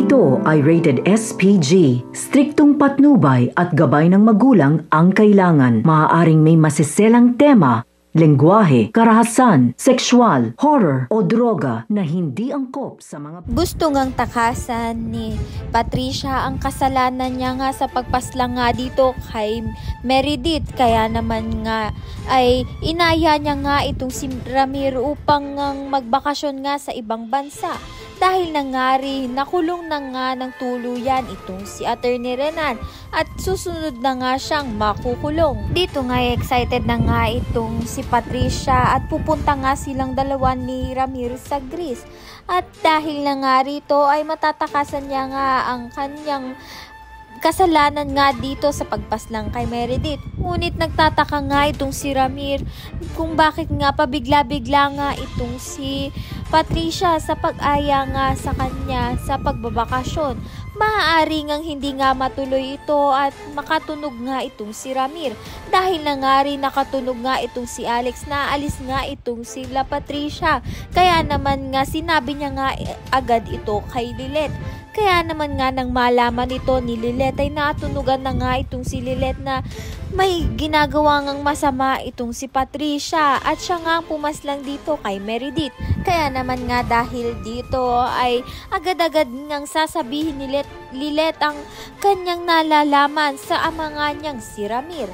Ito ay rated SPG. Striktong patnubay at gabay ng magulang ang kailangan. Maaaring may masiselang tema, lengguwahe, karahasan, sexual, horror o droga na hindi angkop sa mga... Gusto ngang takasan ni Patricia ang kasalanan niya nga sa pagpaslang nga dito kay Meredith. Kaya naman nga ay inaya niya nga itong si Ramir upang magbakasyon nga sa ibang bansa. Dahil nangari, nakulong na nga ng tuluyan itong si Attorney Renan at susunod na nga siyang makukulong. Dito nga excited na nga itong si Patricia at pupunta nga silang dalawa ni Ramir sa Greece. At dahil na nga rito ay matatakasan niya nga ang kanyang kasalanan nga dito sa pagpaslang kay Meredith. Ngunit nagtataka nga itong si Ramir kung bakit nga pabigla-bigla nga itong si Patricia sa pag-aya nga sa kanya sa pagbabakasyon. Maaari ngang hindi nga matuloy ito at makatunog nga itong si Ramir. Dahil na nga rin nakatunog nga itong si Alex na alis nga itong sila Patricia. Kaya naman nga sinabi niya nga agad ito kay Lilet. Kaya naman nga nang malaman ito ni Lilet ay natunugan na nga itong si Lilet na may ginagawa ngang masama itong si Patricia at siya nga ang pumaslang dito kay Meredith. Kaya naman nga dahil dito ay agad-agad ngang sasabihin ni Lilet ang kanyang nalalaman sa ama nga niyang si Ramir.